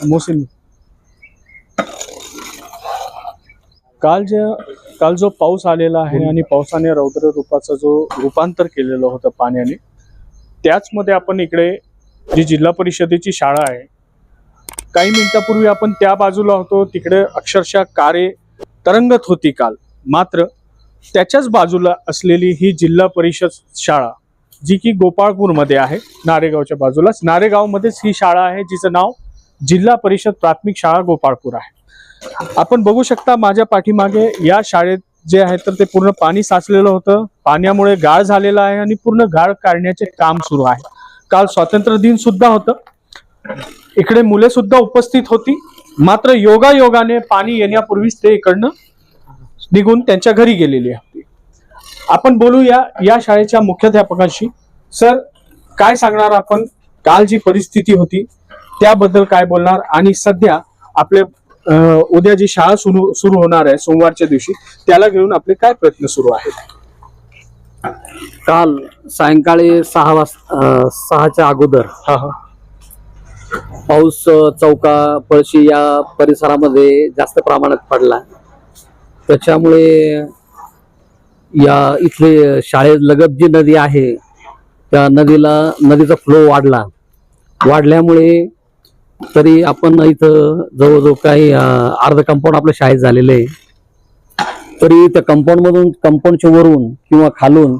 Mosin काल जो पाऊस आलेला आहे आणि पावसाने रौद्र रूपाचं जो रूपांतर केलेलं होतं पाण्याने, त्याच मध्ये आपण इकडे जी जिल्हा परिषदेची शाळा आहे, काही मिनिटापूर्वी आपण त्या बाजूला होतो, तिकडे अक्षरशः कारे तरंगत होती काल. मात्र त्याच्याच बाजूला असलेली ही जिल्हा परिषद शाळा, जी की गोपाळपूरमध्ये आहे, नारेगावच्या बाजूलाच, नारेगावमध्येच ही शाळा आहे, जिचं नाव जिल्हा परिषद प्राथमिक शाळा गोपाळपूर आहे. आपण बघू शकता माझ्या पाठीमागे या शाळेत जे आहे तर ते पूर्ण पाणी साचलेलं होतं. पाण्यामुळे गाळ झालेला आहे आणि पूर्ण गाळ काढण्याचे काम सुरू आहे. काल स्वातंत्र्य दिन सुद्धा होतं, इकडे मुले सुद्धा उपस्थित होती. मात्र योगायोगाने पाणी येण्यापूर्वीच ते इकडनं निघून त्यांच्या घरी गेलेली होती. आपण बोलूया या शाळेच्या मुख्याध्यापकांशी. सर, काय सांगणार आपण, काल जी परिस्थिती होती त्याबद्दल काय बोलणार, आणि सध्या आपले उद्या जी शाळा सुरू होणार आहे सोमवारच्या दिवशी, त्याला घेऊन आपले काय प्रयत्न सुरू आहेत? काल सायंकाळी 6च्या अगोदर पाऊस चौका पळशी या परिसरामध्ये जास्त प्रमाणात पडला. त्याच्यामुळे या इथले शाळेलगत जी नदी आहे त्या नदीचा फ्लो वाढल्यामुळे तरी आपण इथं जवळजवळ काही अर्ध कंपाऊंड आपल्या शाळेत झालेलं आहे. तरी त्या कंपाऊंडच्या वरून किंवा खालून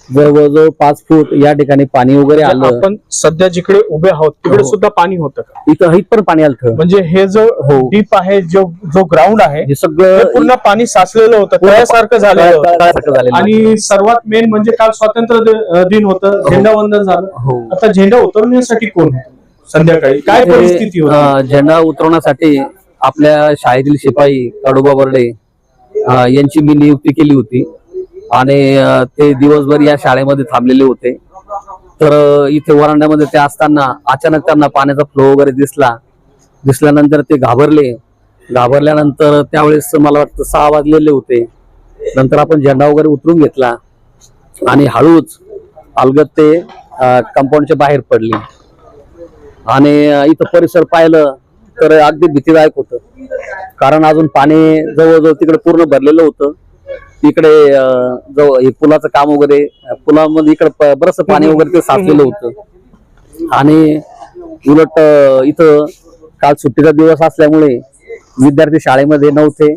जवळजवळ 5 फूट या ठिकाणी पाणी वगैरे आलं. आपण सध्या जिकडे उभे आहोत तिकडे सुद्धा पाणी होतं का? इथं पण पाणी आलं. म्हणजे हे जो डीप आहे, जो ग्राउंड आहे, हे सगळं पूर्ण पाणी साचलेलं होतं, तळ्यासारखं झालेलं. आणि सर्वात मेन म्हणजे काल स्वातंत्र्य दिन होतं, झेंडावंदन झालं. आता झेंडा उतरवण्यासाठी कोण आहे? संध्याकाळी काय परिस्थिती होती? झेंडा उतरवण्यासाठी आपल्या शाळेतील शिपाई कडोबा बर्डे यांची मी नियुक्ती केली होती आणि ते दिवसभर या शाळेमध्ये थांबलेले होते. तर इथे वरांड्यामध्ये ते असताना अचानक त्यांना पाण्याचा फ्लो वगैरे दिसल्यानंतर ते घाबरल्यानंतर त्यावेळेस मला वाटतं 6 वाजलेले होते. नंतर आपण झेंडा वगैरे उतरून घेतला आणि हळूच अलगत ते कंपाऊंडच्या बाहेर पडले. आणि इथं परिसर पाहिलं तर अगदी भीतीदायक होतं, कारण अजून पाणी जवळजवळ तिकडे पूर्ण भरलेलं होतं. इकडे जवळ पुलाचं काम वगैरे, पुलामध्ये इकडे बरंच पाणी वगैरे ते साचलेलं होतं. आणि उलट इथं काल सुट्टीचा दिवस असल्यामुळे विद्यार्थी शाळेमध्ये नव्हते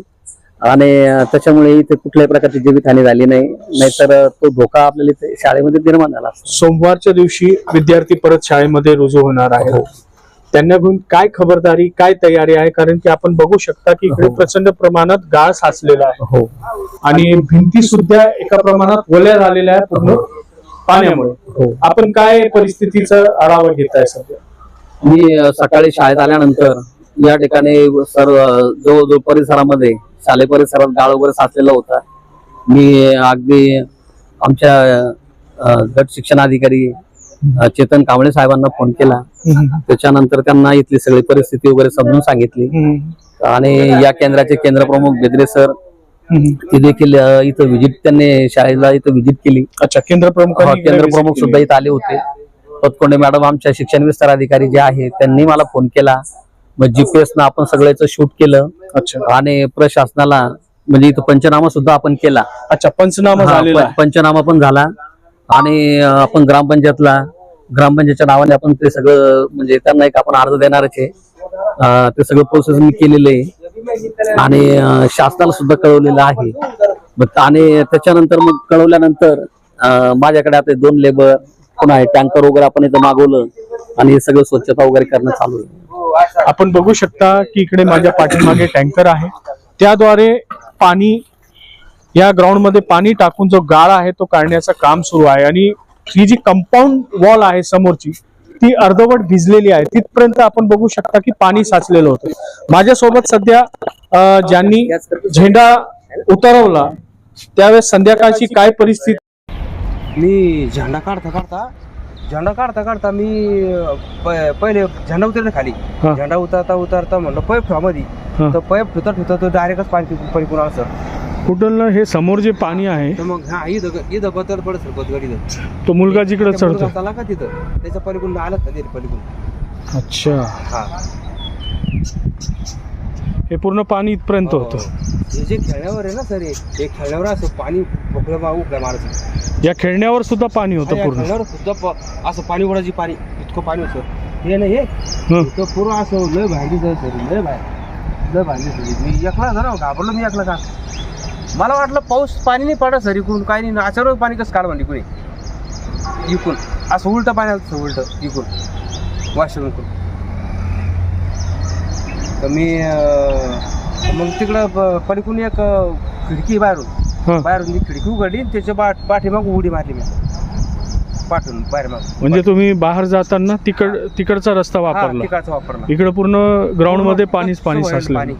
आणि त्याच्यामुळे इथे कुठल्याही प्रकारची जीवितहानी झाली नाही, नाहीतर तो धोका आपल्याला इथे शाळेमध्ये निर्माण झाला. सोमवारच्या दिवशी विद्यार्थी परत शाळेमध्ये रुजू होणार आहे. त्यांना घेऊन काय खबरदारी, काय तयारी आहे? कारण की आपण बघू शकता की इकडे प्रचंड प्रमाणात गाळ साचलेला आहे आणि भिंती सुद्धा एका प्रमाणात ओल्या झालेल्या आहेत पूर्ण पाण्यामुळे. आपण काय परिस्थितीचा आढावा घेताय सध्या? मी सकाळी शाळेत आल्यानंतर या ठिकाणी जवळजवळ परिसरामध्ये शालेय परिसरात गाळ वगैरे साचलेला होता. मी अगदी आमच्या गट शिक्षणाधिकारी चेतन कांबळे साहेबांना फोन केला. त्याच्यानंतर त्यांना इथली सगळी परिस्थिती वगैरे समजून सांगितली आणि या केंद्राचे केंद्रप्रमुख बेदरे सर ते देखील इथं त्यांनी शाळेला इथं व्हिजिट केली. अच्छा, केंद्रप्रमुख सुद्धा इथं आले होते. पतकोंडे मॅडम आमच्या शिक्षण विस्तार अधिकारी जे आहेत त्यांनी मला फोन केला. मग GPS न आपण सगळ्याचं शूट केलं. अच्छा. आणि प्रशासनाला म्हणजे इथं पंचनामा सुद्धा आपण केला. अच्छा, पंचनामा पण झाला आणि आपण ग्रामपंचायतच्या नावाने आपण ते सगळं म्हणजे त्यांना एक आपण अर्ज देणारच आहे. ते सगळं प्रोसेस मी केलेलं आहे आणि शासनाला सुद्धा कळवलेलं आहे. आणि त्याच्यानंतर मग कळवल्यानंतर माझ्याकडे आता 2 लेबर पुन्हा टँकर वगैरे आपण इथं मागवलं आणि हे सगळं स्वच्छता वगैरे करणं चालू आहे. आपण बघू शकता की इकडे माझ्या पाठीमागे टँकर आहे, त्याद्वारे पाणी या ग्राउंड मध्ये पाणी टाकून जो गाळ आहे तो काढण्याचं काम सुरू आहे. आणि ही जी कंपाऊंड वॉल आहे समोरची, ती अर्धवट भिजलेली आहे. तिथपर्यंत आपण बघू शकता की पाणी साचलेलं होतं. माझ्यासोबत सध्या ज्यांनी झेंडा उतरवला त्यावेळेस संध्याकाळची काय परिस्थिती? मी झेंडा काढता मी पहिले झेंडा उतरले खाली. झेंडा उतरता म्हणलं पाईप ठेवा मध्ये, तर पाईप ठेवता तो डायरेक्टच पाणी कुणाला सर कुठलं हे समोर जे पाणी आहे, तर मग इथं बदल पडत सर बदगडी तो मुलगा जिकडे चढतो का तिथं त्याच्या पलीकडून आलं का पलीकडून. अच्छा. हा, हे पूर्ण पाणी इथपर्यंत होतं. हे जे खेळण्यावर आहे ना सर, हे खेळण्यावर असं पाणी उकळ्या मारायचं. या खेळण्यावर सुद्धा पाणी होतं पूर्ण. खेळण्यावर सुद्धा असं पाणी उडायची, पाणी इतकं पाणी होतं. हे नाही हं. हे पूर्ण असं लय भांडी सर, लय भांडी सर. मी एकला ना घाबरलो, मी एकला का. मला वाटलं पाऊस पाणी नाही पडत सर इकडून, काही नाही. अचानक पाणी कसं काढ म्हणली कोणी इकून, असं उलटं पाणी आलं, उलटं इकून वॉशरूम. तर मी मग तिकडं पलीकडून एक खिडकी बाहेरून मी खिडकी उघडली, त्याच्या पाठीमाग उडी मारली मी पाठवून बाहेर. मग म्हणजे तुम्ही बाहेर जाताना तिकडचा रस्ता वापरला. तिकडचा वापरला. इकडे पूर्ण ग्राउंड मध्ये पाणीच पाणी साचलं.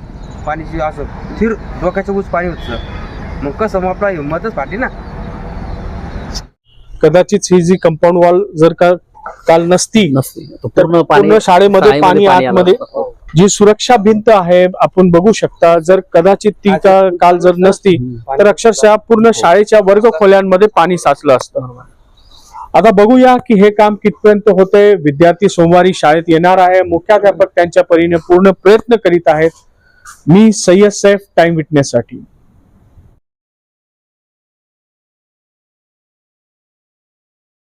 पाणीची असं थिर डोक्याच्या उच पाणी होतं. मग कसं मग आपला हिंमतच फाटली ना. कदाचित ही जी कंपाऊंड वॉल जर का काल नसती तर पूर्ण शाळेमध्ये पाणी आतमध्ये, जी सुरक्षा भिंत आहे आपण बघू शकता, जर कदाचित ती काल जर नसती तर अक्षरशः पूर्ण शाळेच्या वर्ग खोल्यांमध्ये पाणी साचलं असतं. आता बघूया की हे काम कितपर्यंत होतंय. विद्यार्थी सोमवारी शाळेत येणार आहे, मुख्याध्यापक त्यांच्या परीने पूर्ण प्रयत्न करीत आहेत. मी सय्यद सैफ, टाइम विटनेस साठी.